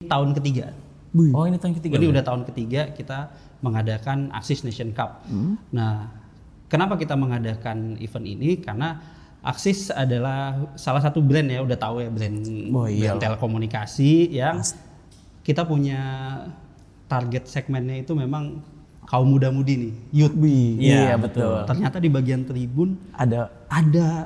Tahun ketiga. Oh, ini tahun ketiga. Ini udah tahun ketiga kita mengadakan Axis Nation Cup. Nah, kenapa kita mengadakan event ini? Karena Axis adalah salah satu brand ya, udah tahu ya, brand telekomunikasi yang kita punya target segmennya itu memang kaum muda-mudi nih, youth. Iya, betul. Ternyata di bagian tribun ada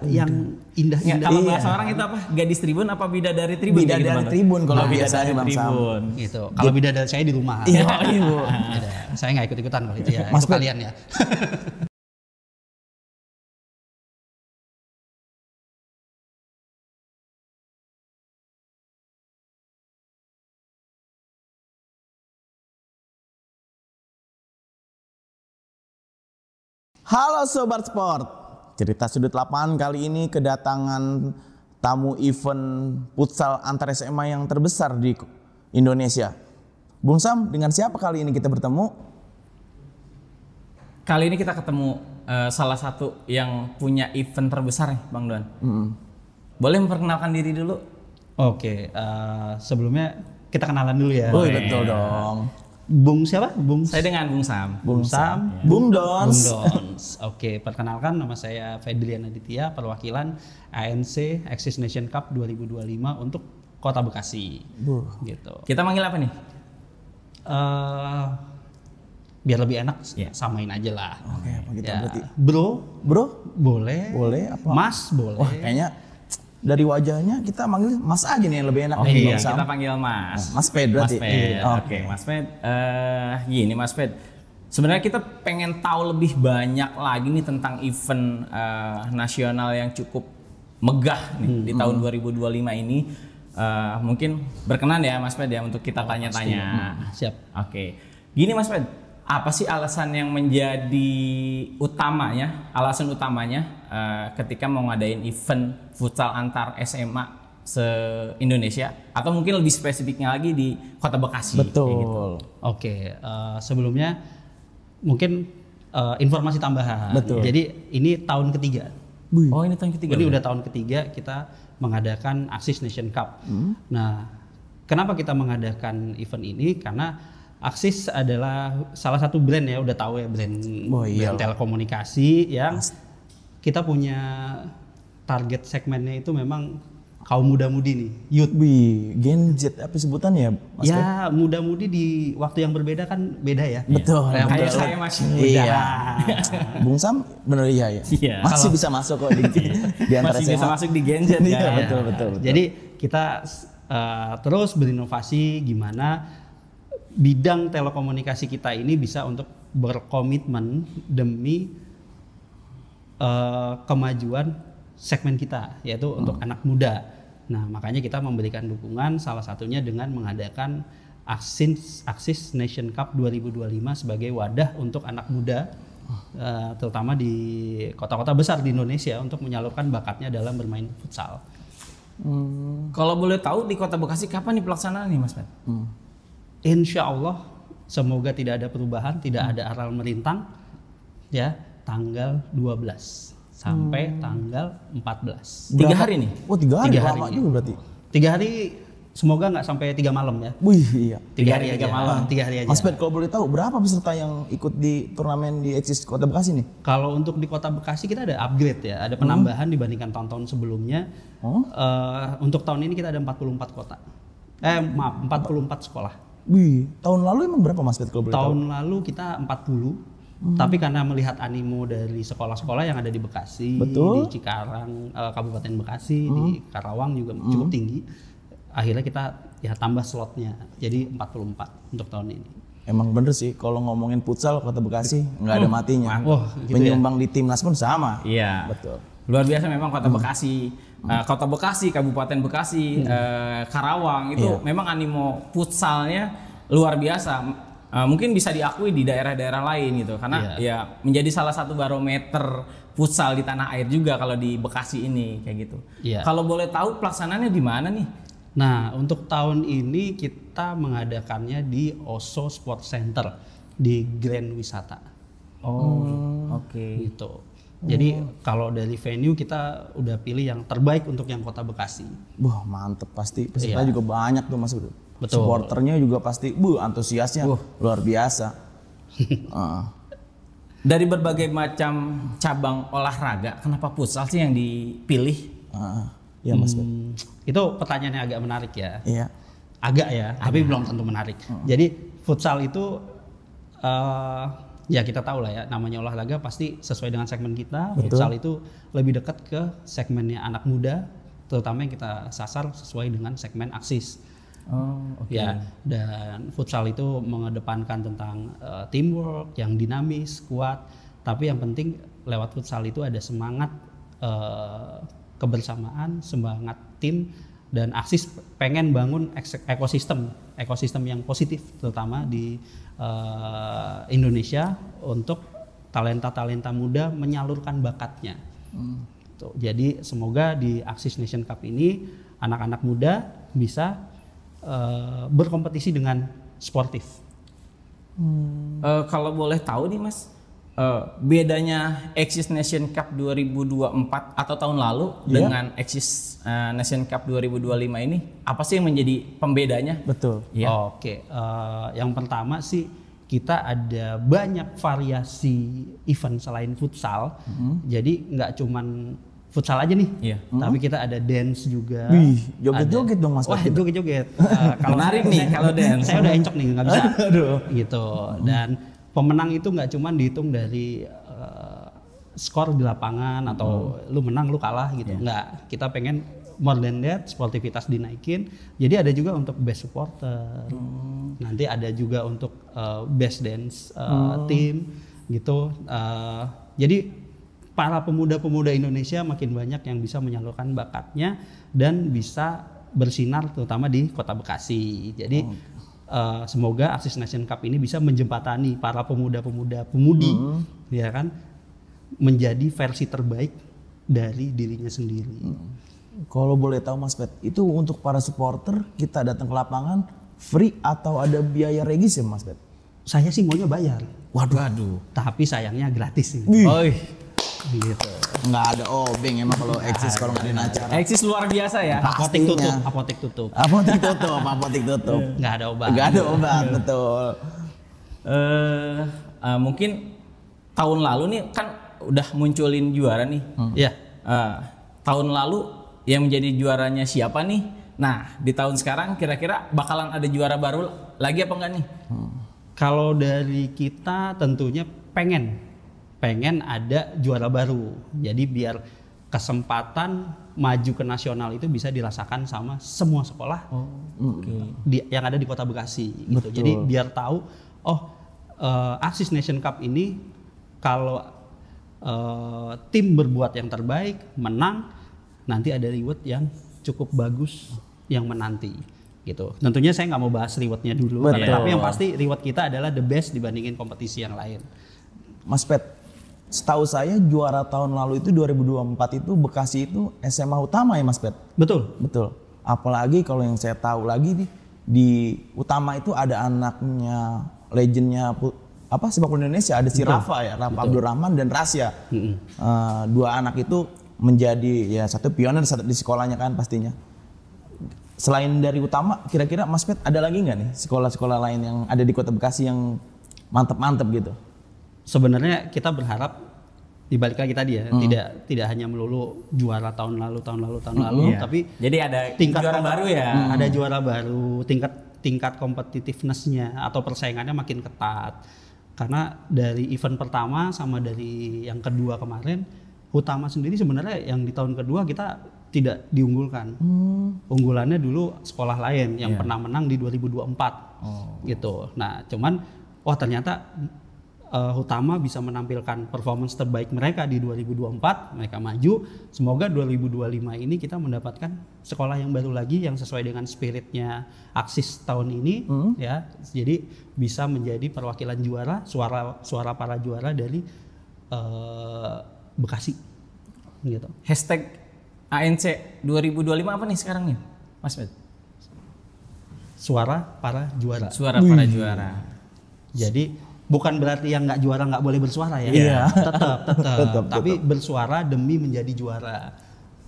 yang indah-indah. Kalau bahasa orang itu apa? Gadis tribun apa bidadari tribun? Bidadari tribun kalau bidadari biasanya tribun. Gitu. Kalau bidadari saya di rumah. Iya, Ibu. Saya nggak ikut-ikutan kalau itu ya. Mas Itu kalian ya. Halo Sobat Sport, cerita sudut lapangan kali ini kedatangan tamu event futsal antar SMA yang terbesar di Indonesia. Bung Sam, dengan siapa kali ini kita bertemu? Kali ini kita ketemu salah satu yang punya event terbesar nih, Bang Don. Boleh memperkenalkan diri dulu? Oke, sebelumnya kita kenalan dulu ya. Oh, betul dong. Bung siapa? Saya dengan Bung Sam. Bung Sam. Bung Dons. Oke, perkenalkan nama saya Fedrian Aditya, perwakilan ANC Axis Nation Cup 2025 untuk Kota Bekasi. Gitu. Kita manggil apa nih? Biar lebih enak, samain aja lah. Oke, apa kita berarti? Bro, boleh. Boleh apa? Mas, boleh. Wah, kayaknya dari wajahnya kita manggil Mas aja nih yang lebih enak. Iya, kita panggil Mas. Mas Fed berarti. Oke, Mas Fed. Gini Mas Fed. Sebenarnya kita pengen tahu lebih banyak lagi nih tentang event nasional yang cukup megah nih di tahun 2025 ini. Mungkin berkenan ya Mas Fed ya untuk kita tanya-tanya. Siap. Oke. Gini Mas Fed, apa sih alasan yang menjadi alasan utamanya ketika mau ngadain event futsal antar SMA se-Indonesia atau mungkin lebih spesifiknya lagi di Kota Bekasi? Betul. Gitu. Oke, sebelumnya mungkin informasi tambahan. Betul. Jadi ini tahun ketiga. Oh, ini tahun ketiga. Ini udah tahun ketiga kita mengadakan Axis Nation Cup. Nah, kenapa kita mengadakan event ini? Karena Axis adalah salah satu brand ya, udah tahu ya, brand telekomunikasi yang kita punya target segmennya itu memang kaum muda-mudi nih, youth. Gen Z apa sebutannya Mas? Ya, muda-mudi di waktu yang berbeda kan beda ya. Betul. Kayak saya masih muda. Iya. Bung Sam benar iya. Masih bisa masuk kok di antara masih bisa masuk di Gen Z ya. Betul. Jadi kita terus berinovasi gimana bidang telekomunikasi kita ini bisa untuk berkomitmen demi kemajuan segmen kita, yaitu untuk anak muda. Nah, makanya kita memberikan dukungan salah satunya dengan mengadakan Axis Nation Cup 2025 sebagai wadah untuk anak muda, terutama di kota-kota besar di Indonesia untuk menyalurkan bakatnya dalam bermain futsal. Kalau boleh tahu di Kota Bekasi kapan nih pelaksanaan nih Mas Fed? Insya Allah semoga tidak ada perubahan, tidak ada aral melintang ya, tanggal 12 sampai tanggal 14. 3 hari nih? Oh, 3 hari. 3 hari lama juga berarti. 3 hari semoga nggak sampai 3 malam ya. Wih, iya. 3 hari aja. 3 hari aja. Mas Fed, kalau boleh tahu berapa peserta yang ikut di turnamen di Axis Kota Bekasi nih? Kalau untuk di Kota Bekasi kita ada upgrade ya, ada penambahan dibandingkan tahun-tahun sebelumnya. Untuk tahun ini kita ada 44 kota. 44 sekolah. Wih, tahun lalu emang berapa Mas Fed kalau boleh tahu? Tahun lalu kita 40. Tapi karena melihat animo dari sekolah-sekolah yang ada di Bekasi, di Cikarang, Kabupaten Bekasi, di Karawang juga cukup tinggi. Akhirnya kita ya tambah slotnya, jadi 44 untuk tahun ini. Emang bener sih, kalau ngomongin futsal Kota Bekasi nggak ada matinya. Gitu Menyumbang di timnas pun sama. Iya. Betul. Luar biasa memang Kota Bekasi. Kota Bekasi, Kabupaten Bekasi, Karawang itu memang animo futsalnya luar biasa. Mungkin bisa diakui di daerah-daerah lain gitu, karena ya menjadi salah satu barometer futsal di tanah air juga kalau di Bekasi ini kayak gitu. Kalau boleh tahu pelaksanaannya di mana nih? Nah, untuk tahun ini kita mengadakannya di Oso Sport Center di Grand Wisata. Oke. Gitu. Jadi kalau dari venue kita udah pilih yang terbaik untuk yang Kota Bekasi. Wah, mantep pasti. Peserta juga banyak tuh Mas Bro. Betul. Supporternya juga pasti antusiasnya luar biasa. Dari berbagai macam cabang olahraga, kenapa futsal sih yang dipilih? Ya Mas Bet. Itu pertanyaannya agak menarik ya. Iya. Agak ya, tapi belum tentu menarik. Jadi futsal itu ya kita tahu lah ya, namanya olahraga pasti sesuai dengan segmen kita. Betul. Futsal itu lebih dekat ke segmennya anak muda, terutama yang kita sasar sesuai dengan segmen Axis. Ya, dan futsal itu mengedepankan tentang teamwork yang dinamis, kuat. Tapi yang penting lewat futsal itu ada semangat kebersamaan, semangat tim, dan Axis pengen bangun ekosistem yang positif, terutama di Indonesia untuk talenta-talenta muda menyalurkan bakatnya. Tuh, jadi semoga di Axis Nation Cup ini anak-anak muda bisa berkompetisi dengan sportif. Kalau boleh tahu nih Mas, bedanya Axis Nation Cup 2024 atau tahun lalu dengan Axis Nation Cup 2025 ini, apa sih yang menjadi pembedanya? Betul. Ya. Oke, yang pertama sih kita ada banyak variasi event selain futsal. Jadi nggak cuman futsal aja nih, tapi kita ada dance juga. Wih, joget-joget dong Mas. Wah, joget-joget. Kalau menarik nih kalau dance. Saya udah encok nih, nggak bisa. Gitu. Dan pemenang itu nggak cuman dihitung dari skor di lapangan atau lu menang lu kalah gitu. Nggak. Kita pengen more than that, sportivitas dinaikin. Jadi ada juga untuk best supporter. Nanti ada juga untuk best dance team gitu. Jadi para pemuda-pemuda Indonesia makin banyak yang bisa menyalurkan bakatnya dan bisa bersinar terutama di Kota Bekasi. Jadi semoga Axis Nation Cup ini bisa menjembatani para pemuda-pemudi ya kan menjadi versi terbaik dari dirinya sendiri. Kalau boleh tahu Mas Pet, itu untuk para supporter kita datang ke lapangan free atau ada biaya regis ya Mas Pet? Saya sih maunya bayar. Waduh. Tapi sayangnya gratis sih. Gitu. Nggak ada obeng emang kalau Axis kalau ngadain acara. Axis luar biasa ya. Apotek tutup. Apotek tutup. Nggak ada obat. Betul. Mungkin tahun lalu nih kan udah munculin juara nih. Iya. Tahun lalu yang menjadi juaranya siapa nih? Nah, di tahun sekarang kira-kira bakalan ada juara baru lagi apa enggak nih? Kalau dari kita tentunya pengen ada juara baru. Jadi biar kesempatan maju ke nasional itu bisa dirasakan sama semua sekolah yang ada di Kota Bekasi gitu. Jadi biar tahu Axis Nation Cup ini kalau tim berbuat yang terbaik, menang, nanti ada reward yang cukup bagus yang menanti gitu. Tentunya saya nggak mau bahas rewardnya dulu, tapi yang pasti reward kita adalah the best dibandingin kompetisi yang lain. Mas Pet, setahu saya juara tahun lalu itu 2024 itu Bekasi itu SMA Utama ya Mas Pet? Betul. Apalagi kalau yang saya tahu lagi di Utama itu ada anaknya legendnya sepak bola Indonesia, ada si Rafa ya, Rafa Abdul Rahman dan Rasya. Dua anak itu menjadi ya satu pionir di sekolahnya kan pastinya. Selain dari Utama, kira-kira Mas Pet ada lagi nggak nih sekolah-sekolah lain yang ada di Kota Bekasi yang mantep-mantep gitu? Sebenarnya kita berharap dibalik lagi tadi ya, tidak hanya melulu juara tahun lalu, tapi jadi ada tingkat juara baru ya. Ada juara baru, tingkat competitiveness-nya atau persaingannya makin ketat. Karena dari event pertama sama dari yang kedua kemarin, Utama sendiri sebenarnya yang di tahun kedua kita tidak diunggulkan. Unggulannya dulu sekolah lain yang pernah menang di 2024 gitu. Nah, cuman ternyata Utama bisa menampilkan performance terbaik mereka di 2024, mereka maju. Semoga 2025 ini kita mendapatkan sekolah yang baru lagi yang sesuai dengan spiritnya Axis tahun ini ya. Jadi bisa menjadi perwakilan juara, suara para juara dari Bekasi gitu. Hashtag ANC 2025 apa nih sekarang nih Mas Pet? Suara para juara. Suara para juara. Jadi bukan berarti yang nggak juara nggak boleh bersuara ya. Iya. Tetap. Tapi bersuara demi menjadi juara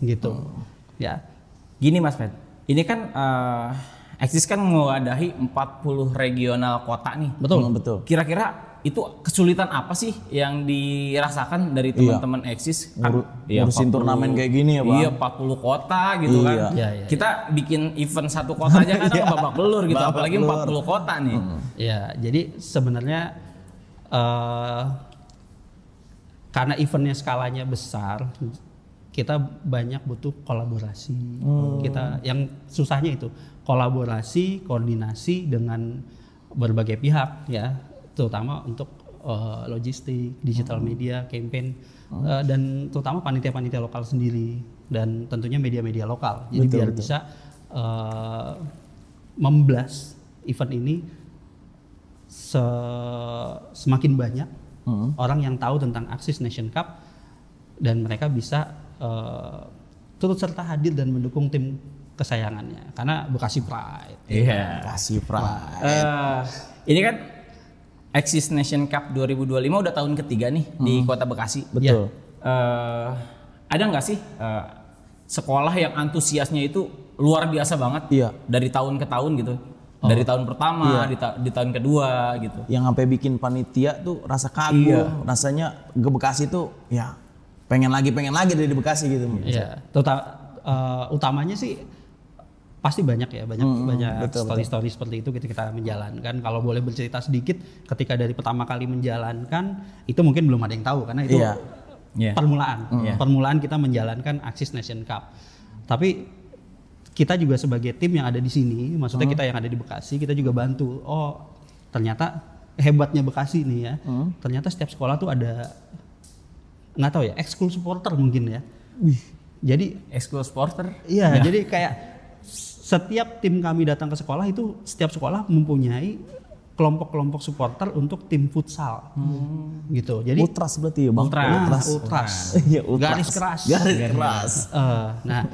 gitu. Ya. Gini Mas Pet, ini kan Eksis kan mewadahi 40 regional kota nih. Betul. Kira-kira itu kesulitan apa sih yang dirasakan dari teman-teman Eksis? Ngurusin turnamen kayak gini ya, Bang. Iya, 40 kota gitu kan. Iya. Kita bikin event satu kota aja kan babak belur gitu, apalagi 40 kota nih. Iya, jadi sebenarnya karena eventnya skalanya besar, kita banyak butuh kolaborasi. Kita yang susahnya itu kolaborasi, koordinasi dengan berbagai pihak ya, terutama untuk logistik, digital media, campaign, dan terutama panitia-panitia lokal sendiri dan tentunya media-media lokal. Jadi biar bisa memblast event ini semakin banyak orang yang tahu tentang Axis Nation Cup dan mereka bisa turut serta hadir dan mendukung tim kesayangannya karena Bekasi Pride. Iya. Bekasi Pride. Ini kan Axis Nation Cup 2025 udah tahun ketiga nih di Kota Bekasi. Betul. Ada nggak sih sekolah yang antusiasnya itu luar biasa banget? Iya. Dari tahun ke tahun gitu. Dari tahun pertama, di tahun kedua gitu. Yang sampai bikin panitia tuh rasa kagum, rasanya ke Bekasi tuh ya pengen lagi dari Bekasi gitu. Iya. Utamanya sih pasti banyak ya, banyak story-story seperti itu kita menjalankan. Kalau boleh bercerita sedikit, ketika dari pertama kali menjalankan itu mungkin belum ada yang tahu karena itu permulaan kita menjalankan Axis Nation Cup. Tapi kita juga sebagai tim yang ada di sini, maksudnya kita yang ada di Bekasi, kita juga bantu. Oh, ternyata hebatnya Bekasi nih ya. Ternyata setiap sekolah tuh ada, nggak tahu ya, ekskul supporter mungkin ya. Jadi ekskul supporter? Iya, jadi kayak setiap tim kami datang ke sekolah itu setiap sekolah mempunyai kelompok-kelompok supporter untuk tim futsal. Gitu. Jadi Ultras berarti ya, Bang. Ultras. Iya, Garis keras. Nah,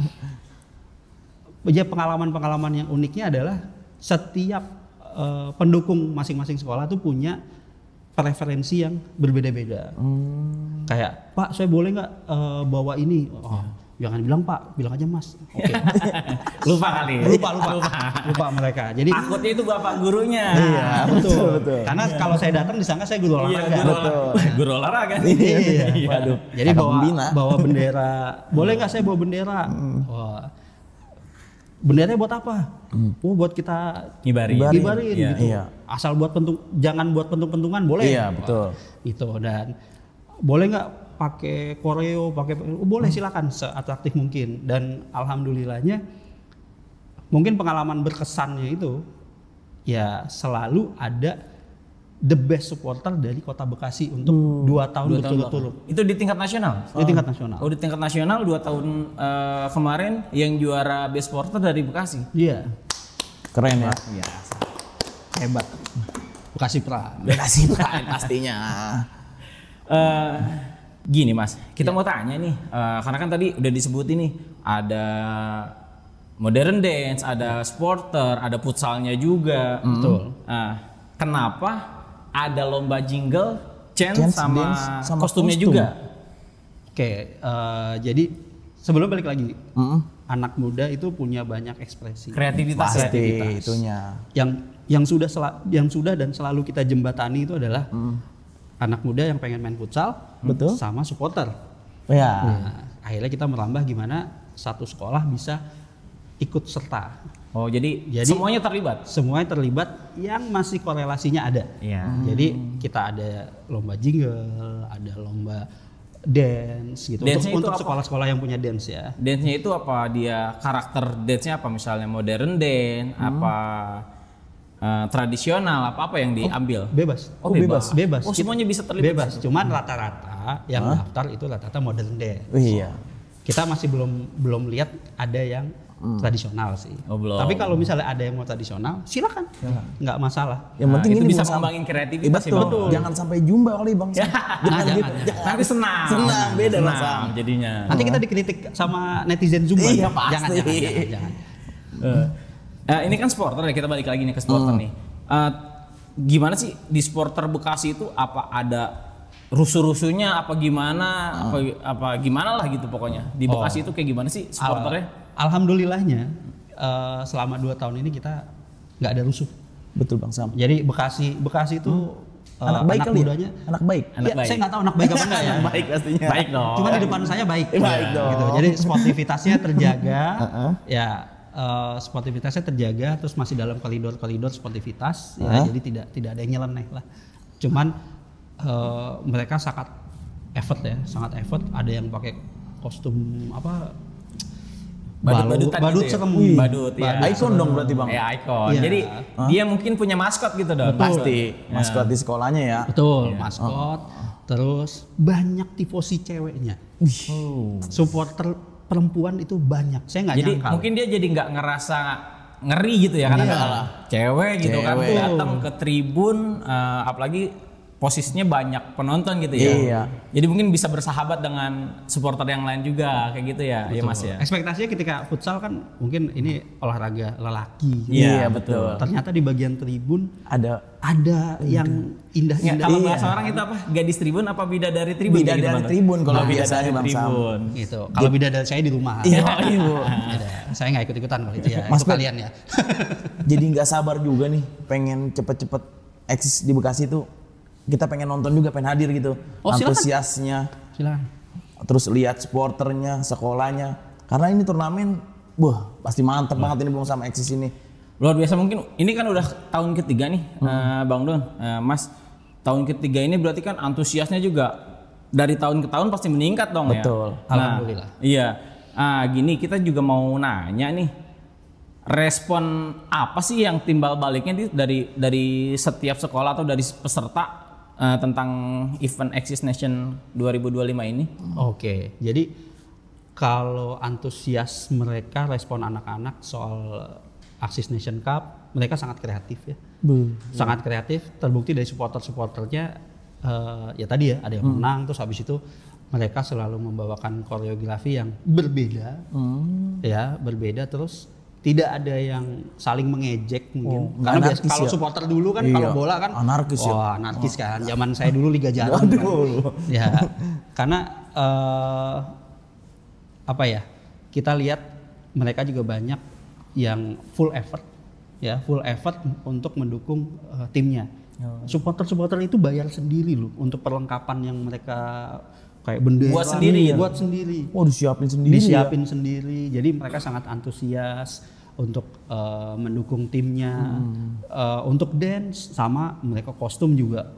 ya pengalaman-pengalaman yang uniknya adalah setiap pendukung masing-masing sekolah tuh punya preferensi yang berbeda-beda. Kayak, Pak, saya boleh nggak bawa ini? Jangan bilang Pak, bilang aja Mas. Oke. Lupa kali. Lupa mereka. Jadi takutnya itu bapak gurunya. Iya, betul. Karena kalau saya datang disangka saya guru olahraga. Guru olahraga. Iya. Waduh. Jadi bawa bendera. Boleh nggak saya bawa bendera? Benderanya buat apa? Buat kita ngibarin gitu. Iya. Asal buat jangan buat pentung-pentungan boleh. Iya, betul. Itu dan boleh nggak pakai koreo, boleh silakan seatraktif mungkin. Dan alhamdulillahnya mungkin pengalaman berkesannya itu ya selalu ada the best supporter dari Kota Bekasi untuk 2 tahun berturut-turut. Itu di tingkat nasional? Di tingkat nasional. Oh, di tingkat nasional 2 tahun kemarin yang juara best supporter dari Bekasi. Iya. Keren ya. Hebat. Bekasi Pride. Bekasi Pride pastinya. Gini Mas, kita mau tanya nih, karena kan tadi udah disebut ini ada modern dance, ada sporter, ada futsalnya juga. Betul. Kenapa ada lomba jingle, chant sama kostumnya juga? Oke, jadi sebelum balik lagi, anak muda itu punya banyak ekspresi, kreativitas. Itunya. Yang sudah dan selalu kita jembatani itu adalah anak muda yang pengen main futsal, betul, sama supporter. Ya. Nah, akhirnya kita merambah gimana satu sekolah bisa ikut serta. Oh, jadi semuanya terlibat. Semuanya terlibat yang masih korelasinya ada. Iya. Jadi kita ada lomba jingle, ada lomba dance gitu. Untuk sekolah-sekolah yang punya dance ya. Dance-nya itu apa? Dia karakter dance-nya apa? Misalnya modern dance, apa tradisional, apa yang diambil? Bebas. Oh, bebas. Bebas. Oh, semuanya bisa terlibat. Bebas. Cuman rata-rata yang daftar itu rata-rata modern dance. Iya. Kita masih belum lihat ada yang tradisional sih. Oh, belum. Tapi kalau misalnya ada yang mau tradisional, silakan. Nggak masalah. Yang penting itu ini bisa mengembangin kreativitas sih, Bang. Betul. Jangan sampai jumba kali, Bang. Jangan. Nanti senang. Beda rasa jadinya. Nanti kita dikritik sama netizen Zumba. Iya, pasti. Jangan. Ini kan supporter ya, kita balik lagi nih ke supporter nih. Gimana sih di supporter Bekasi itu, apa ada rusuh-rusuhnya apa gimana, apa gimana lah gitu pokoknya. Di Bekasi itu kayak gimana sih supporternya? Alhamdulillahnya selama 2 tahun ini kita nggak ada rusuh. Betul Bang Sam. Jadi Bekasi itu Anak baik anak kali mudanya. Anak baik. Anak baik. Saya nggak tahu anak baik apa enggak ya. Baik pastinya. Baik dong. Cuma di depan saya baik. Baik dong. Gitu. Jadi sportivitasnya terjaga. Ya sportivitasnya terjaga, terus masih dalam koridor sportivitas. Ya, jadi tidak ada yang nyeleneh lah. Cuman mereka sangat effort. Ada yang pakai kostum apa? Badut serem. Badut ya. Ikon dong berarti Bang. Ya ikon. Iya. Jadi dia mungkin punya maskot gitu dong. Pasti maskot di sekolahnya ya. Betul, maskot. Terus banyak tifosi ceweknya. Supporter perempuan itu banyak. Saya nggak Jadi nyangka. mungkin dia jadi nggak ngerasa ngeri gitu ya, karena cewek gitu kan datang ke tribun, apalagi posisinya banyak penonton gitu ya. Iya. Jadi mungkin bisa bersahabat dengan supporter yang lain juga kayak gitu ya, ya Mas ya. Ekspektasinya ketika futsal kan mungkin ini olahraga lelaki. Iya, betul. Ternyata di bagian tribun Ada yang Nggak, indah-indah. kalau bahasa orang itu apa? Gadis tribun apa bidadari tribun? bidadari Kayak gitu, tribun kalau Bang? biasanya Bang Sam. Tribun. Gitu. Kalau bidadari saya di rumah. Iya, Ibu. Beda. Saya nggak ikut-ikutan kalau itu ya. Mas Itu Bet. kalian ya. Jadi nggak sabar juga nih, pengen cepet-cepet eksis di Bekasi tuh. Kita pengen nonton juga, pengen hadir gitu. Oh, silakan. Antusiasnya, Silakan. terus lihat supporternya, sekolahnya. Karena ini turnamen, wah pasti mantep banget ini Bang Sam eksis ini. Luar biasa. Mungkin ini kan udah tahun ketiga nih, Bang Don, Mas. Tahun ketiga ini berarti kan antusiasnya juga dari tahun ke tahun pasti meningkat dong. Betul. Ya. Alhamdulillah. Iya. Gini kita juga mau nanya nih, respon apa sih yang timbal baliknya dari setiap sekolah atau dari peserta tentang event Axis Nation 2025 ini? Oke, jadi kalau antusias mereka, respon anak-anak soal Axis Nation Cup, mereka sangat kreatif ya. Sangat kreatif, terbukti dari supporter-supporternya. Ya tadi ya, ada yang menang, terus habis itu mereka selalu membawakan koreografi yang berbeda, ya berbeda, terus tidak ada yang saling mengejek mungkin. Karena anarkis kalau ya? supporter dulu kan, Iya, kalau bola kan anarkis ya? wah, anarkis kan. Zaman saya dulu Liga Jarum kan. Ya, karena apa ya? Kita lihat mereka juga banyak yang full effort untuk mendukung timnya. Supporter-supporter itu bayar sendiri loh untuk perlengkapan yang mereka kayak bendera Buat sendiri ya? buat sendiri. Oh disiapin sendiri Disiapin sendiri. Jadi mereka sangat antusias untuk mendukung timnya. Untuk dance sama mereka kostum juga.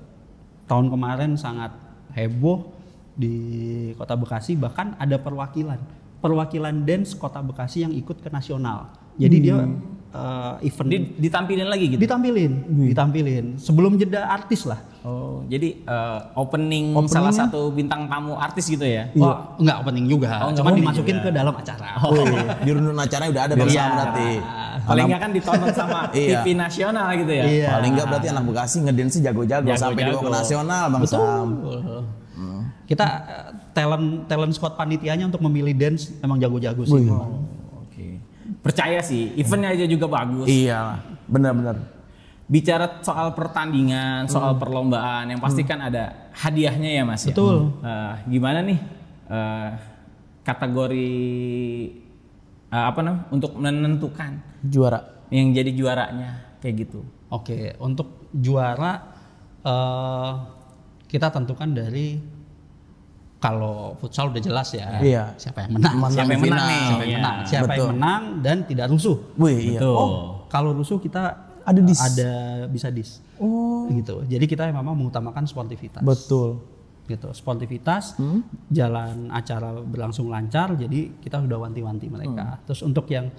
Tahun kemarin sangat heboh di Kota Bekasi, bahkan ada perwakilan dance Kota Bekasi yang ikut ke nasional. Jadi dia event Ditampilin lagi gitu? ditampilin sebelum jeda artis lah. Oh, jadi opening salah satu bintang tamu artis gitu ya? Oh, enggak opening juga, Oh, cuma opening dimasukin juga. ke dalam acara. Di runun acaranya udah ada Bang Sam berarti. Paling nggak kan ditonton sama Iya. TV nasional gitu ya? Iya. Paling nggak berarti anak Bekasi ngedance jago-jago sampai dibawa ke nasional Bang Sam. Kita talent squad panitianya untuk memilih dance emang jago-jago sih. Oke. Percaya sih, eventnya aja juga bagus. Iya, benar-benar. Bicara soal pertandingan, soal perlombaan, yang pasti kan ada hadiahnya ya Mas ya? Betul. Gimana nih kategori untuk menentukan Juara. yang jadi juaranya kayak gitu? Oke, untuk juara kita tentukan dari, kalau futsal udah jelas ya. Iya. Siapa yang menang? Siapa yang menang nih? Siapa yang Iya. menang? Siapa yang Betul. menang dan tidak rusuh. Wih, iya. Betul. Kalau rusuh kita Ada dis. bisa dis. Oh, Gitu. Jadi kita memang mengutamakan sportivitas. betul. Gitu. Sportivitas, jalan acara berlangsung lancar, jadi kita sudah wanti-wanti mereka. Terus untuk yang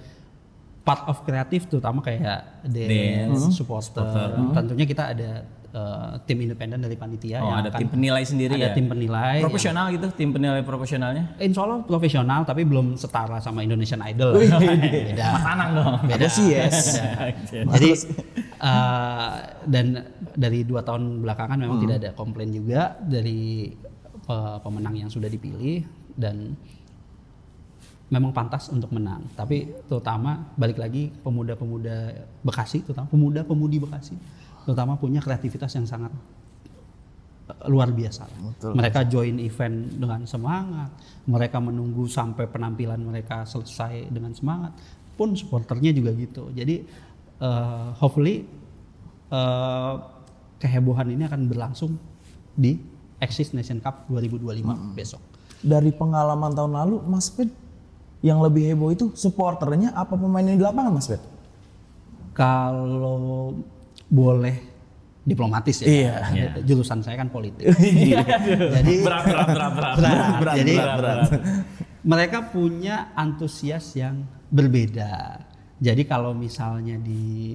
part of kreatif terutama kayak dance, supporter, tentunya kita ada tim independen dari panitia yang Ada akan- tim penilai sendiri ada ya? tim penilai Profesional gitu, tim penilai profesionalnya? Insya Allah profesional, tapi belum setara sama Indonesian Idol. Beda. Mas Anang dong. Beda sih, yes. Jadi dan dari 2 tahun belakangan memang tidak ada komplain juga dari pemenang yang sudah dipilih, dan memang pantas untuk menang. Tapi terutama balik lagi pemuda-pemuda Bekasi, terutama pemuda-pemudi Bekasi, terutama punya kreativitas yang sangat luar biasa. Betul. Mereka join event dengan semangat, mereka menunggu sampai penampilan mereka selesai dengan semangat. Pun supporternya juga gitu. Jadi hopefully kehebohan ini akan berlangsung di Axis Nation Cup 2025 besok. Dari pengalaman tahun lalu, Mas Pet, yang lebih heboh itu supporternya apa pemain di lapangan, Mas Pet? Kalau boleh diplomatis ya, Iya. jurusan saya kan politik. Jadi berat. Jadi mereka punya antusias yang berbeda. Jadi kalau misalnya di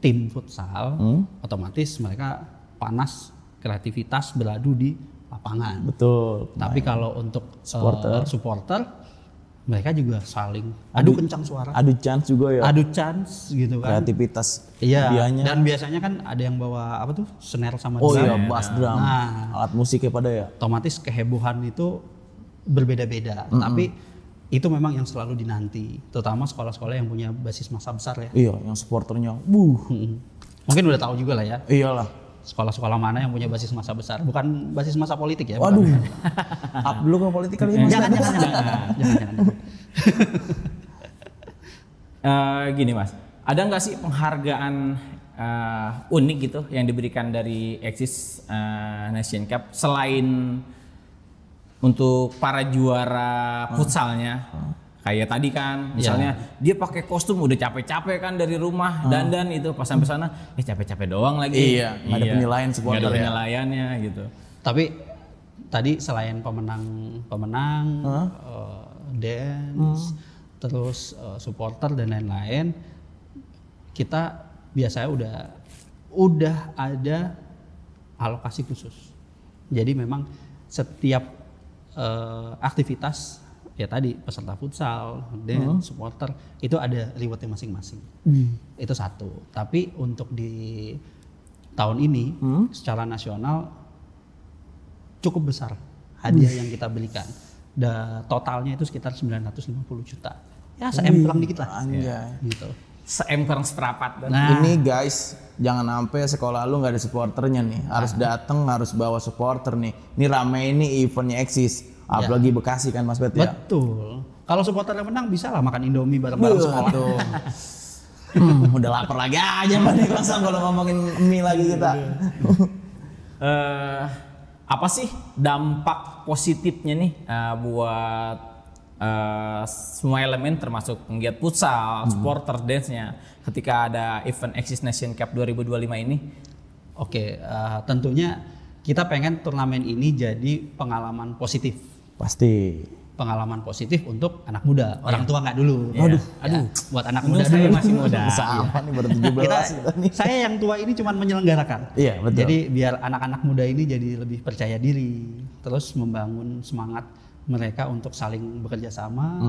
tim futsal, otomatis mereka panas, kreativitas beradu di lapangan. Betul. Tapi kalau untuk supporter, mereka juga saling adu kencang suara. Adu chance juga ya. Adu chance gitu kan. Kreativitas Iya. dianya. Dan biasanya kan ada yang bawa apa tuh snare sama Oh drum. iya, bass drum. Nah, Alat musiknya pada ya. otomatis kehebohan itu berbeda-beda. Tapi itu memang yang selalu dinanti, terutama sekolah-sekolah yang punya basis massa besar ya. Iya, yang supporternya. Mungkin udah tahu juga lah ya. Iyalah. Sekolah-sekolah mana yang punya basis massa besar, bukan basis massa politik ya. Waduh. bukan. Up dulu ke politik kali ini. Jangan. Gini Mas, ada nggak sih penghargaan unik gitu yang diberikan dari Axis Nation Cup selain untuk para juara futsalnya? Kayak tadi kan, misalnya dia pakai kostum udah capek-capek kan dari rumah dandan itu pas sampai sana, capek-capek doang lagi. Iya, nggak ada penilaian supporter nggak ada ya. penilaiannya gitu. Tapi tadi selain pemenang, dance, terus supporter dan lain-lain, kita biasanya udah ada alokasi khusus. Jadi memang setiap aktivitas ya tadi peserta futsal, dance, supporter itu ada rewardnya masing-masing. Itu satu. Tapi untuk di tahun ini secara nasional cukup besar hadiah yang kita berikan. Totalnya itu sekitar 950 juta. Ya seemplang dikit lah. Anjay. Gitu. Seemperang seprapat. Nah, Ini guys, jangan sampai sekolah lu nggak ada supporternya nih. Harus datang, harus bawa supporter nih. Ini rame ini eventnya Axis. Apalagi Bekasi kan Mas Bet ya. betul. Kalau supporter yang menang bisa lah makan Indomie bareng-bareng sekolah. Tuh. Udah lapar lagi aja Mbak nih kosong kalau ngomongin mie lagi kita. Apa sih dampak positifnya nih buat semua elemen termasuk penggiat futsal, supporter, dance-nya ketika ada event Axis Nation Cup 2025 ini? Oke, tentunya kita pengen turnamen ini jadi pengalaman positif. Pasti. Pengalaman positif untuk anak muda, orang tua nggak dulu. Iya. Aduh, buat anak Untung muda saya dulu. masih muda. Sama nih baru 17 kita nih. Saya yang tua ini cuma menyelenggarakan. Iya, betul. Jadi biar anak-anak muda ini jadi lebih percaya diri, terus membangun semangat mereka untuk saling bekerja sama,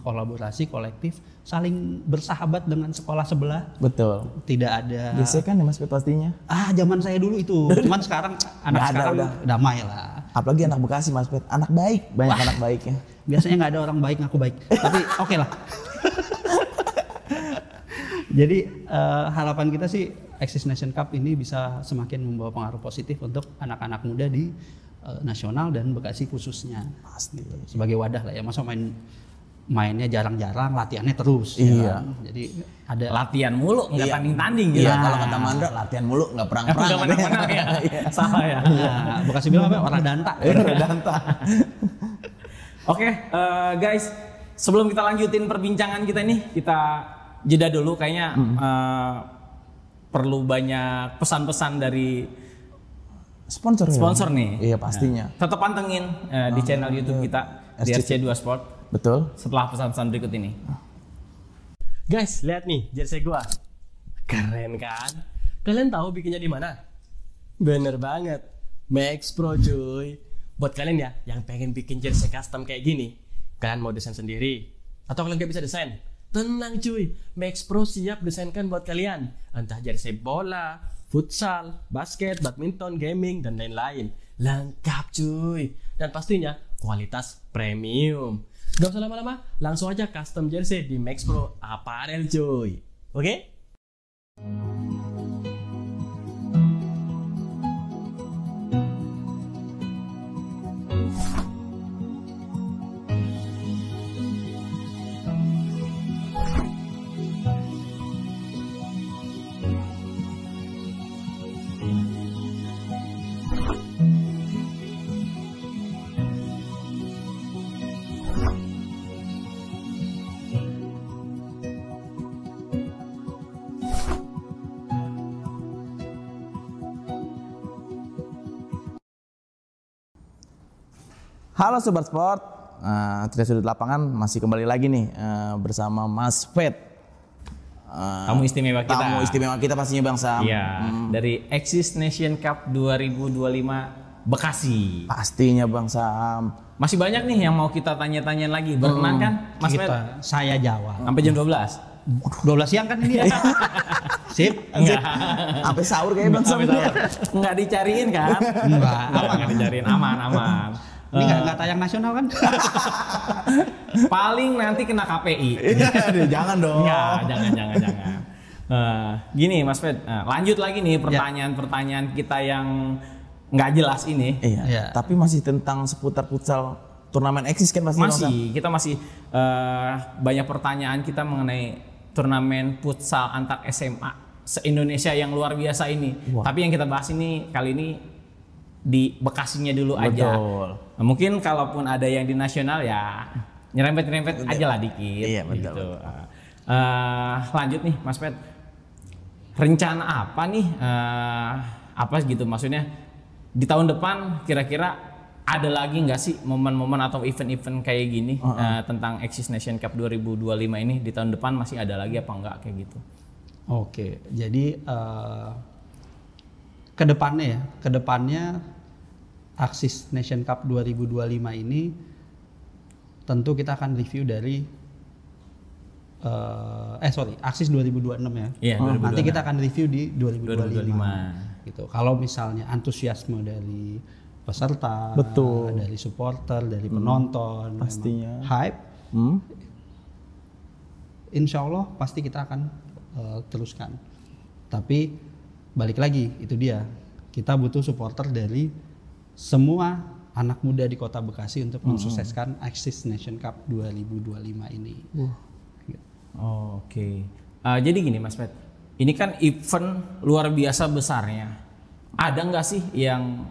kolaborasi, kolektif, saling bersahabat dengan sekolah sebelah. Betul. Tidak ada. Biasanya kan ya Mas Bet pastinya. Zaman saya dulu itu. Cuman sekarang anak Nggak ada, sekarang udah. damai lah. Apalagi anak Bekasi Mas Bet, anak baik, banyak anak baiknya. Biasanya nggak ada orang baik ngaku baik. Tapi oke lah. Jadi harapan kita sih Axis Nation Cup ini bisa semakin membawa pengaruh positif untuk anak-anak muda di nasional dan Bekasi khususnya. Pasti. Gitu. Sebagai wadah lah ya. Masa mainnya jarang-jarang, latihannya terus. Iya. Ya kan? Jadi ada Latihan mulu, nggak tanding-tanding gitu. Iya, kalau kata Mandra latihan mulu nggak perang-perang. Nggak menang-menang ya. Salah ya. Nah, Bekasi bilang apa? Orang danta. Danta. Oke, guys, sebelum kita lanjutin perbincangan kita ini, kita jeda dulu. Kayaknya perlu banyak pesan-pesan dari sponsor nih. Iya pastinya. Tetap pantengin di channel YouTube kita di RC2 Sport Betul. setelah pesan-pesan berikut ini. Guys, lihat nih jersey gua. Keren kan? Kalian tahu bikinnya di mana? Bener banget. Max Pro cuy. Buat kalian ya yang pengen bikin jersey custom kayak gini, kalian mau desain sendiri atau kalian gak bisa desain? Tenang cuy, Max Pro siap desainkan buat kalian. Entah jersey bola, futsal, basket, badminton, gaming, dan lain-lain. Lengkap cuy. Dan pastinya kualitas premium. Gak usah lama-lama, langsung aja custom jersey di Max Pro Apparel cuy. Oke? Halo Sobat Sport, Tiga Sudut Lapangan masih kembali lagi nih bersama Mas Fed. Tamu istimewa kita. Tamu istimewa kita pastinya Bang Sam. Iya, dari Axis Nation Cup 2025 Bekasi. Pastinya Bang Sam. Masih banyak nih yang mau kita tanya-tanya lagi. Berkenan kan Mas Fed? Saya jawab. Sampai jam 12. 12 siang kan ini ya? Sip? Enggak. Sampai sahur kayaknya Bang Sam. Enggak dicariin kan? Enggak. Enggak dicariin, aman. Ini nggak tayang nasional kan? Paling nanti kena KPI. Jangan dong. Enggak, jangan. Gini Mas Fed, lanjut lagi nih pertanyaan-pertanyaan kita yang nggak jelas ini. Iya. Tapi masih tentang seputar futsal turnamen Axis kan pasti. Kita masih banyak pertanyaan kita mengenai turnamen futsal antar SMA se-Indonesia yang luar biasa ini. Wah. Tapi yang kita bahas ini kali ini di Bekasinya dulu aja. Betul. Nah, mungkin kalaupun ada yang di nasional ya nyerempet-nyerempet aja lah dikit. Iya, betul. Gitu. Lanjut nih Mas Pet. Rencana apa nih? Apa gitu maksudnya di tahun depan kira-kira ada lagi nggak sih momen-momen atau event-event kayak gini tentang Axis Nation Cup 2025 ini di tahun depan masih ada lagi apa enggak kayak gitu? Oke, jadi kedepannya Axis Nation Cup 2025 ini tentu kita akan review dari Axis 2026 ya. Iya, 2026. Nanti kita akan review di 2025. Gitu. Kalau misalnya antusiasme dari peserta, betul, dari supporter, dari penonton, pastinya hype, insya Allah pasti kita akan teruskan. Tapi balik lagi, itu dia, kita butuh supporter dari semua anak muda di Kota Bekasi untuk mensukseskan Axis Nation Cup 2025 ini. Gitu. Oke. Jadi gini Mas Pet, ini kan event luar biasa besarnya. Ada nggak sih yang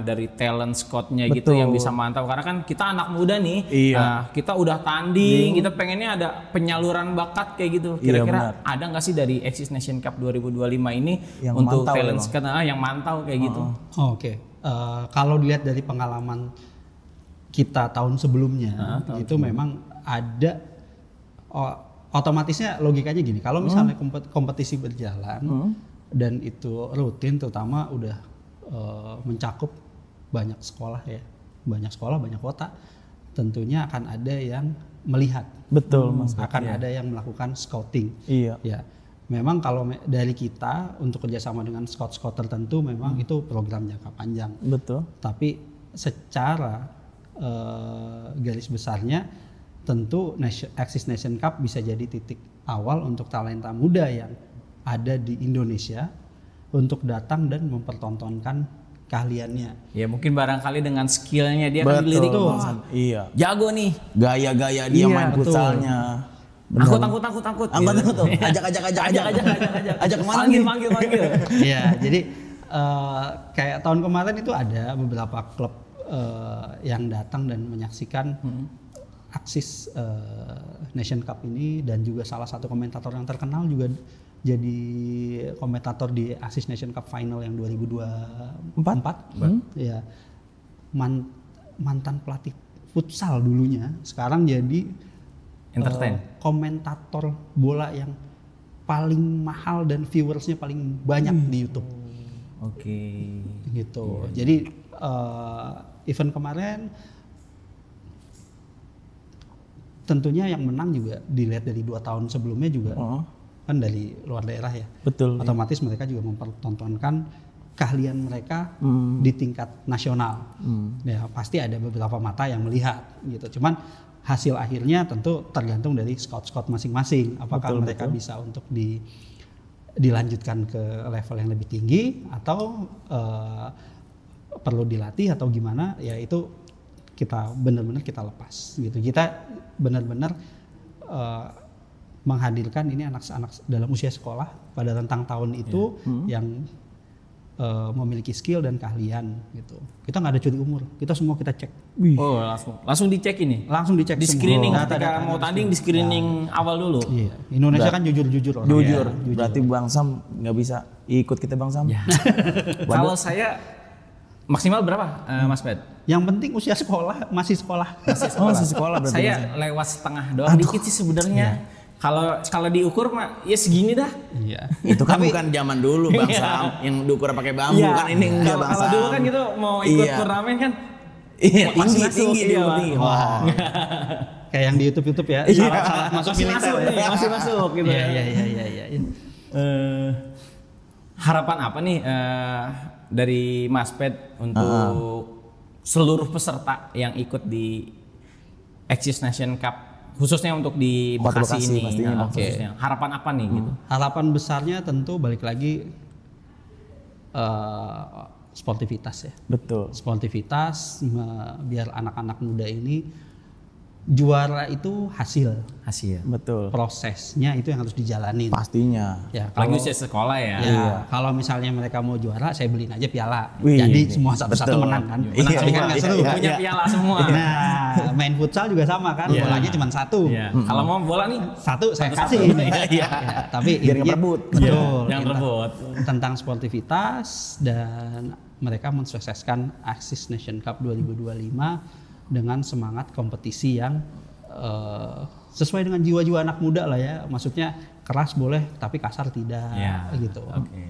dari talent scout-nya gitu yang bisa mantau, karena kan kita anak muda nih, kita udah tanding, kita pengennya ada penyaluran bakat kayak gitu. Kira-kira ada nggak sih dari Axis Nation Cup 2025 ini yang untuk talent scout yang mantau kayak gitu? Oke. Kalau dilihat dari pengalaman kita tahun sebelumnya, itu memang ada otomatisnya logikanya gini. Kalau misalnya kompetisi berjalan dan itu rutin, terutama udah mencakup banyak sekolah ya, banyak kota, tentunya akan ada yang melihat. Betul Mas. Akan ada yang melakukan scouting. Iya. Ya, memang kalau dari kita untuk kerjasama dengan scout tertentu, memang itu program jangka panjang. Betul. Tapi secara garis besarnya, tentu Axis Nation Cup bisa jadi titik awal untuk talenta muda yang ada di Indonesia untuk datang dan mempertontonkan keahliannya. Ya mungkin barangkali dengan skillnya dia kan dilirik tuh. Iya. Jago nih. Gaya-gaya dia main futsalnya. Angkut. Ajak kemana? Panggil. Iya, jadi kayak tahun kemarin itu ada beberapa klub yang datang dan menyaksikan Axis Nation Cup ini, dan juga salah satu komentator yang terkenal juga jadi komentator di Axis Nation Cup Final yang 2024. Ya, mantan pelatih futsal dulunya, sekarang jadi komentator bola yang paling mahal dan viewersnya paling banyak di YouTube. Oke. Gitu. Jadi event kemarin tentunya yang menang juga dilihat dari 2 tahun sebelumnya juga kan dari luar daerah ya. Betul. Otomatis mereka juga mempertontonkan keahlian mereka di tingkat nasional. Ya pasti ada beberapa mata yang melihat gitu. Cuman hasil akhirnya tentu tergantung dari scout masing-masing. Apakah mereka bisa untuk dilanjutkan ke level yang lebih tinggi atau perlu dilatih atau gimana? Ya itu kita benar-benar kita lepas gitu. Kita benar-benar menghadirkan ini anak-anak dalam usia sekolah pada rentang tahun itu yang memiliki skill dan keahlian gitu. Kita nggak ada curi umur, kita semua kita cek. Oh langsung dicek ini? Langsung dicek. Di screening ketika mau tanding, di screening awal dulu? Iya. Indonesia kan jujur-jujur. Jujur. Berarti Bang Sam nggak bisa ikut kita Bang Sam? Ya. Kalau saya maksimal berapa Mas Pet? Yang penting usia sekolah, masih sekolah. Oh, masih sekolah berarti. Saya lewat setengah doang dikit sih sebenarnya. Kalau diukur mah ya segini dah. Iya. Itu kan bukan zaman dulu Bang Sam yang diukur pakai bambu kan ini enggak Bang Sam. Kalau dulu kan gitu mau ikut turnamen kan. Iya, masih tinggi masuk, tinggi. Wah. Kayak yang di YouTube ya. Salah masuk militer. Masih masuk gitu. Iya. Harapan apa nih dari Mas Pet untuk seluruh peserta yang ikut di Axis Nation Cup khususnya untuk di Bekasi ini? Pastinya, khususnya. Harapan apa nih gitu? Harapan besarnya tentu balik lagi sportivitas ya. Betul. Sportivitas biar anak-anak muda ini juara itu hasil Betul. prosesnya itu yang harus dijalanin. Pastinya. Ya, Apalagi usia sekolah ya. Kalau misalnya mereka mau juara, saya beliin aja piala. Wih, Jadi semua satu-satu betul. menang kan. Menang Tapi kan semua. nggak seru. Punya piala semua. Nah, main futsal juga sama kan, bolanya cuma satu. Iya. Kalau mau bola nih Satu saya kasih. Ya, tapi Biar nggak intinya- berebut. Betul. Jangan rebut. Tentang sportivitas dan mereka mensukseskan Axis Nation Cup 2025 dengan semangat kompetisi yang sesuai dengan jiwa-jiwa anak muda lah ya. Maksudnya keras boleh tapi kasar tidak gitu. Oke.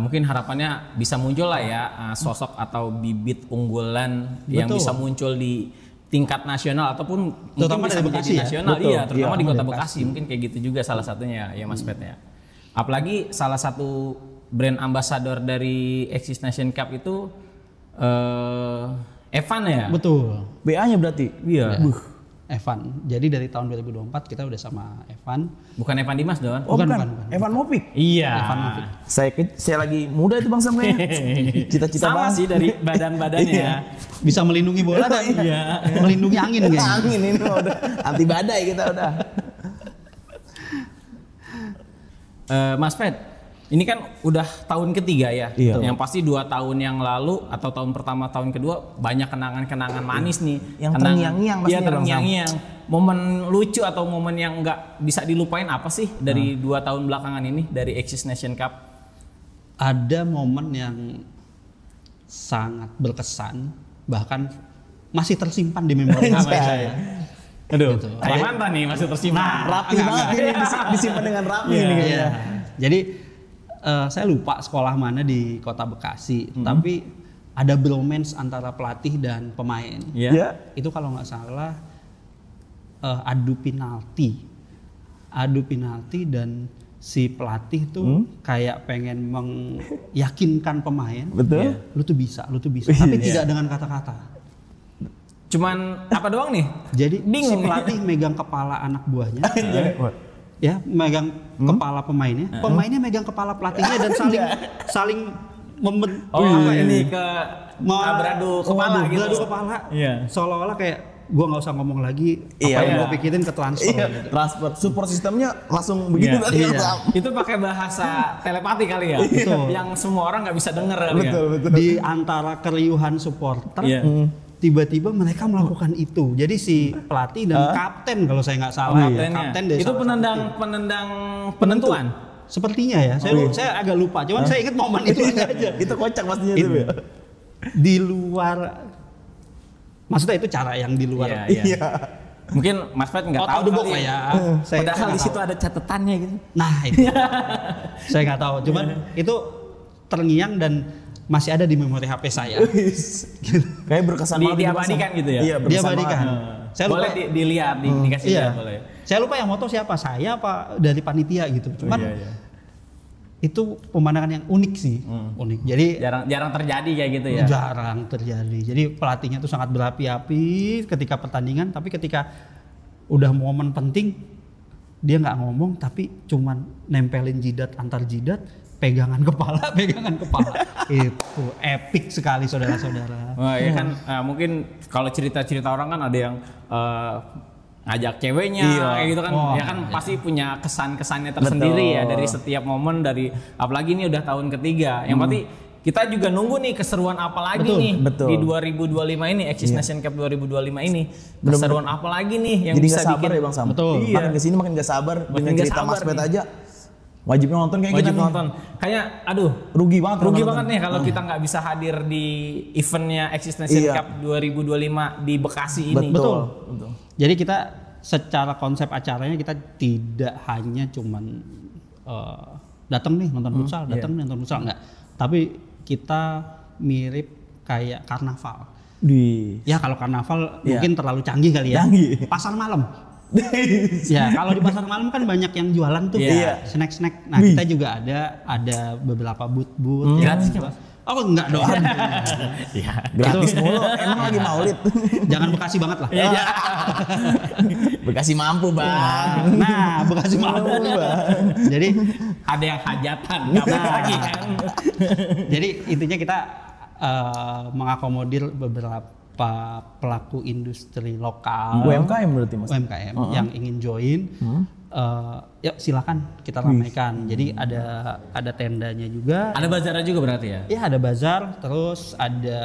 Mungkin harapannya bisa muncul lah ya sosok atau bibit unggulan yang Betul. bisa muncul di tingkat nasional ataupun Terutama mungkin bisa dari menjadi Bekasi ya? nasional. Betul. Iya, terutama Iya, di Kota dari Bekasi. Mungkin kayak gitu juga salah satunya ya Mas Pet ya. Apalagi salah satu brand ambassador dari Axis Nation Cup itu Evan ya? Betul. BA-nya berarti. Iya. Evan. Jadi dari tahun 2024 kita udah sama Evan. Bukan Evan Dimas dong? Oh, Bukan. Evan Mopik. Iya. Saya lagi muda itu Bang Sam kayaknya. Cita-cita Sama banget. sih dari badan-badannya. Iya. Bisa melindungi bola dan melindungi angin kayaknya. Angin ini udah anti badai kita udah. Mas Pet, ini kan udah tahun ketiga ya. Iya. Yang pasti 2 tahun yang lalu atau tahun pertama, tahun kedua banyak kenangan-kenangan manis nih. Yang terngiang-ngiang Iya, pastinya, Bang Sam. terngiang-ngiang. Momen lucu atau momen yang nggak bisa dilupain apa sih dari 2 tahun belakangan ini dari Axis Nation Cup? Ada momen yang sangat berkesan, bahkan masih tersimpan di memori saya. Aduh, Gitu. kayak mantan nih masih tersimpan. Rapi banget ini disimpan dengan rapi ini kayaknya. Iya. Jadi saya lupa sekolah mana di Kota Bekasi, tapi ada bromance antara pelatih dan pemain. Iya. Ya. Itu kalau nggak salah adu penalti dan si pelatih tuh kayak pengen meyakinkan pemain, Betul. lu tuh bisa, tapi tidak dengan kata-kata. Cuman apa doang nih? Jadi Bingung. si pelatih megang kepala anak buahnya, ya megang kepala pemainnya, pemainnya megang kepala pelatihnya dan saling membentuk Ini ke beradu kepala gitu. beradu kepala. Iya. Seolah-olah kayak gua nggak usah ngomong lagi, Iya, apa yang iya. gua pikirin ke transfer. Iya, Gitu. transfer support sistemnya langsung begitu Iya. berarti Iya. Bang Sam. Itu pakai bahasa telepati kali ya. Betul. Yang semua orang nggak bisa denger kali ya. Betul. Di antara keriuhan supporter, Iya. tiba-tiba mereka melakukan itu. Jadi si pelatih dan kapten kalau saya nggak salah, kapten dari Itu salah satu penendang penentuan. sepertinya ya. Saya agak lupa. Cuman saya ingat momen itu aja. Itu kocak pastinya Itu. tuh ya. Di luar, maksudnya itu cara yang di luar. Iya. Mungkin Mas Fred nggak Out tahu of the box kali lah ya. Padahal nggak di situ tahu. ada catatannya gitu. Nah itu, saya nggak tahu. Cuman itu terngiang dan masih ada di memori HP saya. Kayak berkesan banget ini, Bang Sam. Diabadikan gitu ya? Iya, Dia berkesan abadikan. banget. Saya lupa. Boleh dilihat, dikasih Iya. lihat boleh. Saya lupa yang moto siapa, saya apa dari panitia gitu. Cuman Iya. itu pemandangan yang unik sih, unik. Jadi Jarang terjadi kayak gitu ya. jarang terjadi. Jadi pelatihnya tuh sangat berapi-api ketika pertandingan, tapi ketika udah momen penting dia nggak ngomong, tapi cuman nempelin jidat antar jidat, pegangan kepala. Itu epic sekali saudara-saudara. Wah, ya kan mungkin kalau cerita-cerita orang kan ada yang ngajak ceweknya kayak gitu kan. Oh, ya kan pasti punya kesan-kesannya tersendiri ya dari setiap momen, dari apalagi ini udah tahun ketiga. Yang pasti kita juga nunggu nih keseruan apa lagi nih betul. di 2025 ini Axis Nation Cup 2025 ini. Keseruan apa lagi nih yang Jadi bisa nggak sabar bikin ya Bang Sam. Betul. Makin kesini makin nggak sabar. Dengan nggak cerita sabar Mas Pet nih. aja. Wajib nonton kayak Wajib kita nih. nonton. Kayak aduh, Rugi banget. rugi kalau banget nonton. nih kalau kita nggak bisa hadir di eventnya Axis Nation Iya. Cup 2025 di Bekasi ini. Betul. Jadi kita secara konsep acaranya kita tidak hanya cuman datang nih nonton futsal, datang nih nonton futsal, enggak. Tapi kita mirip kayak karnaval. Ya kalau karnaval mungkin terlalu canggih kali ya. Canggih. Pasar malam. Ya kalau di pasar malam kan banyak yang jualan tuh snack-snack. Nah kita juga ada beberapa booth. Gratis ya, Mas? Oh enggak dong. Gratis mulu. Emang lagi maulid. Jangan Bekasi banget lah. Bekasi mampu, Bang. Nah Bekasi mampu Bang. Jadi Ada yang hajatan, nggak lagi kan? jadi intinya kita mengakomodir beberapa pelaku industri lokal UMKM berarti Mas. UMKM yang ingin join. Yuk silakan kita ramaikan. Jadi ada tendanya juga. Ada bazarnya juga berarti ya? Iya ada bazar, terus ada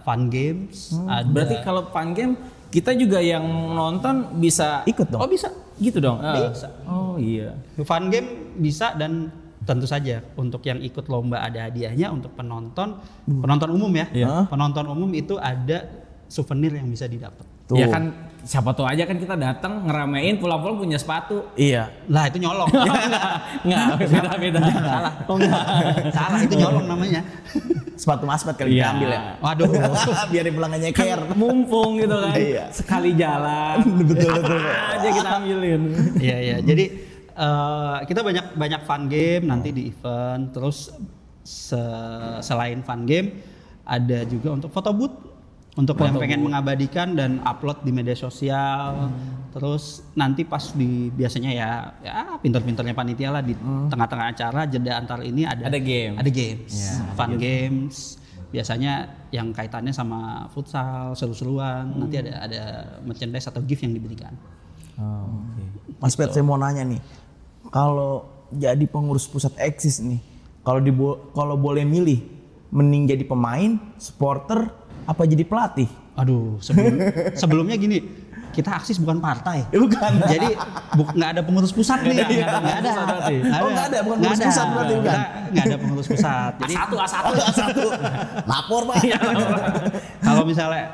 fun games. Ada. Berarti kalau fun game kita juga yang nonton bisa Ikut dong. Oh bisa. gitu dong? Bisa. Oh iya. Fun game bisa dan tentu saja untuk yang ikut lomba ada hadiahnya. Untuk penonton umum ya. Penonton umum itu ada souvenir yang bisa didapat. Ya kan siapa tahu aja kan kita datang ngeramein pulang-pulang punya sepatu. Iya. Lah itu nyolong. Enggak, beda-beda. Salah. Oh enggak. Salah itu nyolong namanya. Sepatu masbat kali Iya. diambil ya. Waduh. Biar pulang nyeker. Kan mumpung gitu kan. Iya. Sekali jalan. Betul. Aja kita ambilin. Iya. Jadi kita banyak fun game nanti di event. Terus selain fun game ada juga untuk foto booth. Untuk yang pengen mengabadikan dan upload di media sosial. Terus nanti pas biasanya ya pinter-pinternya panitia lah di tengah-tengah acara jeda antar ini ada game. Ada games, fun games. Biasanya yang kaitannya sama futsal, seru-seruan. Nanti ada merchandise atau gift yang diberikan. Mas Pet, saya mau nanya nih. Kalau jadi pengurus pusat Axis nih, kalau boleh milih, mending jadi pemain, supporter, apa jadi pelatih? Aduh, sebelumnya gini, kita Axis bukan partai. Bukan. Jadi nggak ada pengurus pusat nih. Nggak ada. Nggak ada, bukan pengurus pusat berarti bukan. Nggak ada pengurus pusat. Jadi A1. Lapor, Pak. kalau misalnya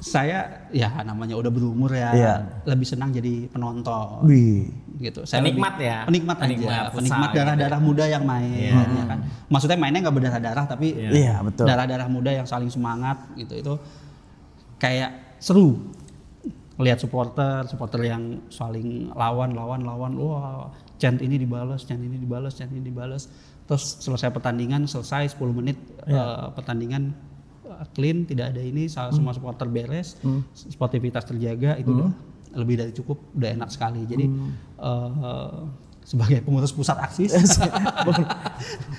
saya ya namanya udah berumur ya, lebih senang jadi penonton. Gitu. Saya Penikmat ya? Penikmat futsal darah-darah muda yang main, ya kan. Maksudnya mainnya nggak berdarah-darah tapi betul. darah-darah muda yang saling semangat gitu. Itu kayak seru. Lihat supporter yang saling lawan, wah, chant ini dibalas. Terus selesai pertandingan, 10 menit pertandingan clean, tidak ada ini, semua supporter beres, sportivitas terjaga, itu udah lebih dari cukup, udah enak sekali. Jadi sebagai pengurus pusat Axis,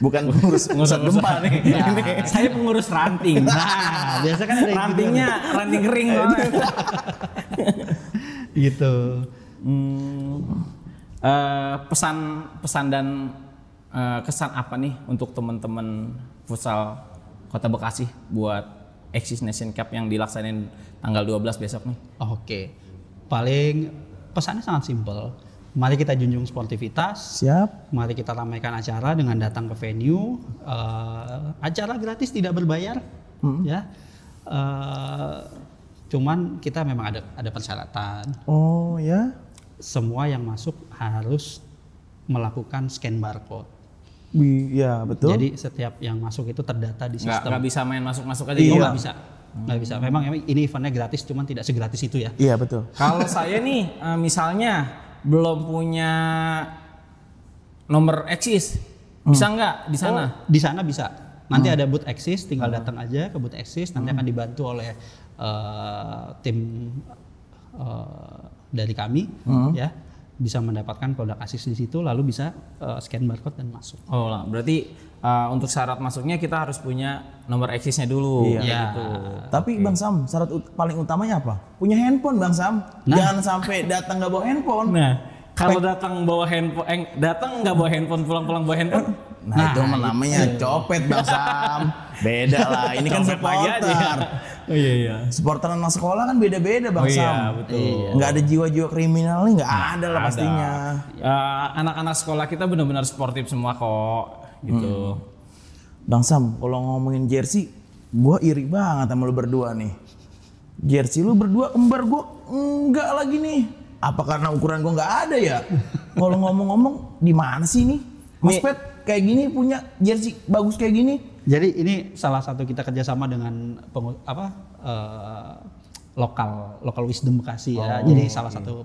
Bukan pengurus gempa nih. Saya pengurus ranting. nah biasa kan ada yang Rantingnya ranting kering banget. gitu. Pesan dan kesan apa nih untuk teman-teman futsal Kota Bekasi buat Axis Nation Cup yang dilaksanain tanggal 12 besok nih? Oke. Paling pesannya sangat simpel. Mari kita junjung sportivitas. Siap. Mari kita ramaikan acara dengan datang ke venue. Acara gratis tidak berbayar, ya. Cuman kita memang ada persyaratan. Oh ya. Semua yang masuk harus melakukan scan barcode. Iya betul. Jadi setiap yang masuk itu terdata di sistem. Nggak bisa main masuk-masuk aja. Iya. Nggak bisa. Memang ini eventnya gratis, cuman tidak segratis itu ya. Iya betul. Kalau saya nih misalnya belum punya nomor Axis, bisa nggak di sana? Di sana bisa. Nanti ada booth Axis, tinggal datang aja ke booth Axis. Nanti akan dibantu oleh tim dari kami, ya, bisa mendapatkan produk Axis di situ, lalu bisa scan barcode dan masuk. Oh lah, berarti untuk syarat masuknya kita harus punya nomor Axisnya dulu. Iya. Gitu. Tapi Bang Sam, syarat paling utamanya apa? Punya handphone Bang Sam. Jangan sampai datang nggak bawa handphone. Nah, kalau datang bawa handphone, datang nggak bawa handphone, pulang-pulang bawa handphone. Nah itu namanya copet Bang Sam. Beda lah, ini kan Copet lagi supporter. Oh iya. Supporter anak sekolah kan beda-beda Bang Oh iya, Sam. betul. Nggak ada jiwa-jiwa kriminalnya, nggak ada lah pastinya. Anak-anak sekolah kita benar-benar sportif semua kok, gitu. Bang Sam, kalau ngomongin jersey, gua iri banget sama lu berdua nih. Jersey lu berdua kembar, gua enggak lagi nih. Apa karena ukuran gua nggak ada ya? Kalau ngomong-ngomong, di mana sih nih? Mas Pet kayak gini punya jersey bagus kayak gini? Jadi ini salah satu kita kerjasama dengan lokal Wisdom Bekasi ya. Jadi salah satu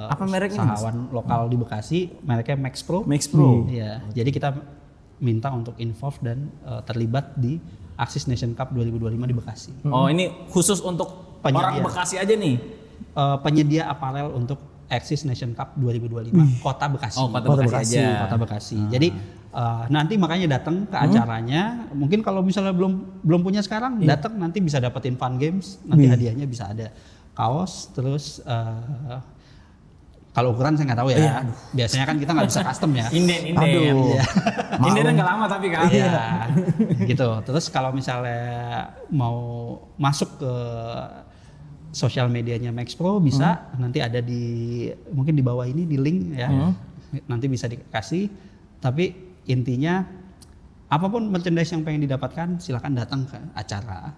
Apa mereknya, Mas? sahawan lokal di Bekasi, mereknya Max Pro. Max Pro. Iya. Jadi kita minta untuk involve dan terlibat di Axis Nation Cup 2025 di Bekasi. Oh ini khusus untuk orang Bekasi aja nih? Penyedia aparel untuk Axis Nation Cup 2025 Kota Bekasi. Oh Kota Bekasi aja. Kota Bekasi. Jadi nanti makanya datang ke acaranya. Mungkin kalau misalnya belum punya sekarang, datang nanti bisa dapetin fun games. Nanti hadiahnya bisa ada kaos, terus kalau ukuran saya nggak tahu ya. Biasanya kan kita nggak bisa custom ya. Inden. Aduh. Indennya nggak lama tapi kan. Iya. Gitu. Terus kalau misalnya mau masuk ke sosial medianya Max Pro bisa, nanti ada mungkin di bawah ini di link ya. Nanti bisa dikasih. Tapi intinya apapun merchandise yang pengen didapatkan silakan datang ke acara.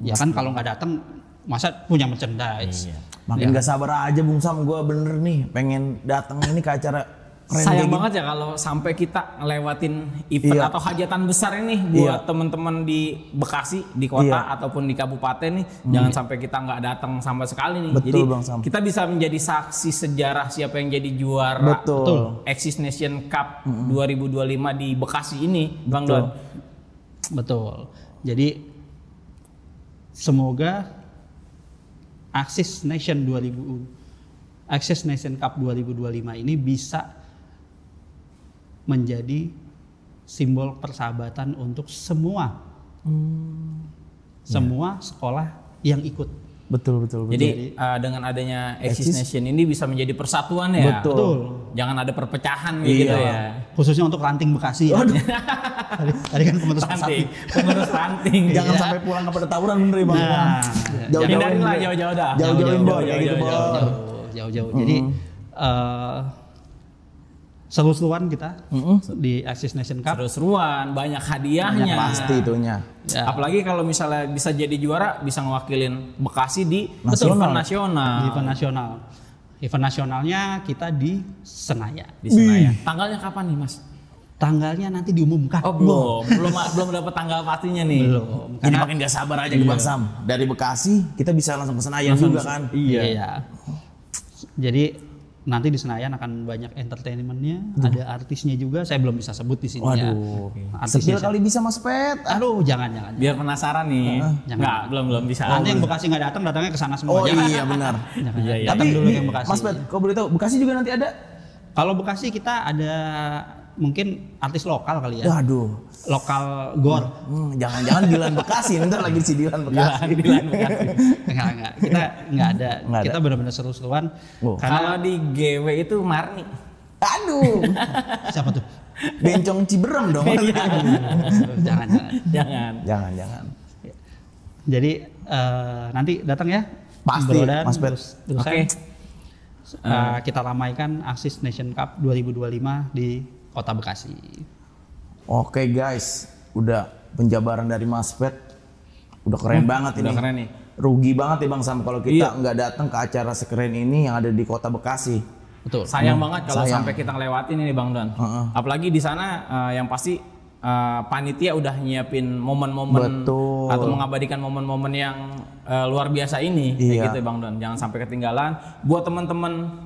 Ya kan kalau nggak datang masa punya merchandise. Makin gak sabar aja Bung Sam, gue bener nih pengen datang ini ke acara keren Sayang kayak banget ya kalau sampai kita ngelewatin event atau hajatan besar ini buat teman-teman di Bekasi, di kota ataupun di kabupaten nih, jangan sampai kita nggak datang sama sekali nih. Betul, jadi Bang Sam. kita bisa menjadi saksi sejarah siapa yang jadi juara Axis Nation Cup 2025 di Bekasi ini, Bang Don. Betul. Jadi semoga Axis Nation Cup 2025 ini bisa menjadi simbol persahabatan untuk semua sekolah yang ikut. Betul. Jadi dengan adanya Axis Nation ini bisa menjadi persatuan ya. Betul. Jangan ada perpecahan gitu ya. Khususnya untuk ranting Bekasi ya. Tadi kan pemutus Ranting, pengurus ranting. Jangan sampai pulang kepada tawuran bener ya Bang. Hindarin lah jauh-jauh dah. Jauh-jauhin Bor, kayak gitu Bor. Jauh-jauh. Jadi seru-seruan kita di Axis Nation Cup. Seru-seruan, banyak hadiahnya. Pasti itunya. Ya. Apalagi kalau misalnya bisa jadi juara, bisa ngewakilin Bekasi di Nasional. event nasional. Di event nasional. Event nasionalnya kita di Senayan. Di Senayan. Tanggalnya kapan nih, Mas? Tanggalnya nanti diumumkan. Oh, belum dapat tanggal pastinya nih. Belum. Jadi makin gak sabar aja ke Bang Sam. Dari Bekasi kita bisa langsung ke Senayan juga kan. Iya. Jadi nanti di Senayan akan banyak entertainmentnya, ada artisnya juga. Saya belum bisa sebut di sini ya. Artisnya kali bisa Mas Pet. Aduh, jangan. Biar penasaran nih. Enggak, belum bisa. Nanti yang Bekasi nggak datang, datangnya ke sana semua. Oh iya benar. Iya. Datang dulu yang Bekasi. Mas Pet, kau boleh tahu Bekasi juga nanti ada? Kalau Bekasi kita ada mungkin artis lokal kali ya. Waduh. Lokal gor. Jangan-jangan Dilan Bekasi, ntar lagi si Dilan Bekasi. Enggak. Kita enggak ada. Kita benar-benar seru-seruan. Kalau di GW itu Marni. Aduh. Siapa tuh? Bencong Ciberem dong. Jangan. Jadi nanti datang ya. Pasti, Brodan, Mas Pet. Oke. Kita ramaikan Axis Nation Cup 2025 di Kota Bekasi. Oke guys, udah penjabaran dari Mas Pet. Udah keren banget ini. Udah keren nih. Rugi banget ya Bang Sam kalau kita nggak datang ke acara sekeren ini yang ada di Kota Bekasi. Betul. Sayang banget kalau sampai kita ngelewatin ini Bang Don. Apalagi di sana yang pasti panitia udah nyiapin momen-momen atau mengabadikan momen-momen yang luar biasa ini, kayak gitu Bang Don. Jangan sampai ketinggalan. Buat teman-teman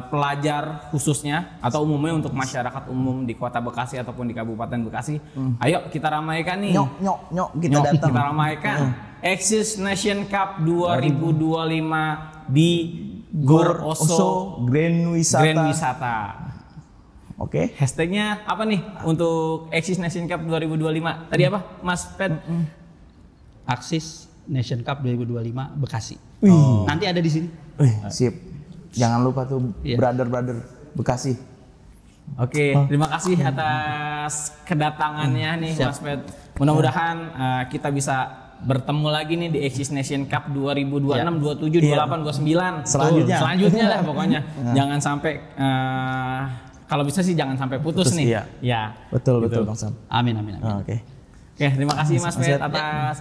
pelajar khususnya atau umumnya untuk masyarakat umum di Kota Bekasi ataupun di Kabupaten Bekasi, ayo kita ramaikan nih. Nyok kita datang. Kita ramaikan Axis Nation Cup 2025 di Gor Oso Grand Wisata. Oke. Hashtagnya apa nih untuk Axis Nation Cup 2025? Tadi apa, Mas Pet? Axis Nation Cup 2025 Bekasi. Nanti ada di sini. Sip. Jangan lupa tuh brother Bekasi. Oke, terima kasih atas kedatangannya nih Mas Pet. Mudah-mudahan kita bisa bertemu lagi nih di Axis Nation Cup 2026, 27, 28, 29. Selanjutnya lah pokoknya. Jangan sampai kalau bisa sih jangan sampai putus nih. Iya. Ya. Betul Bang Sam. Amin. Oke. Oke, terima kasih Mas Fet atas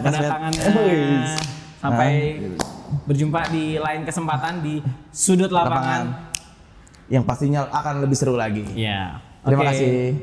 kedatangannya. Sampai berjumpa di lain kesempatan di sudut lapangan. Yang pastinya akan lebih seru lagi. Ya. Terima kasih.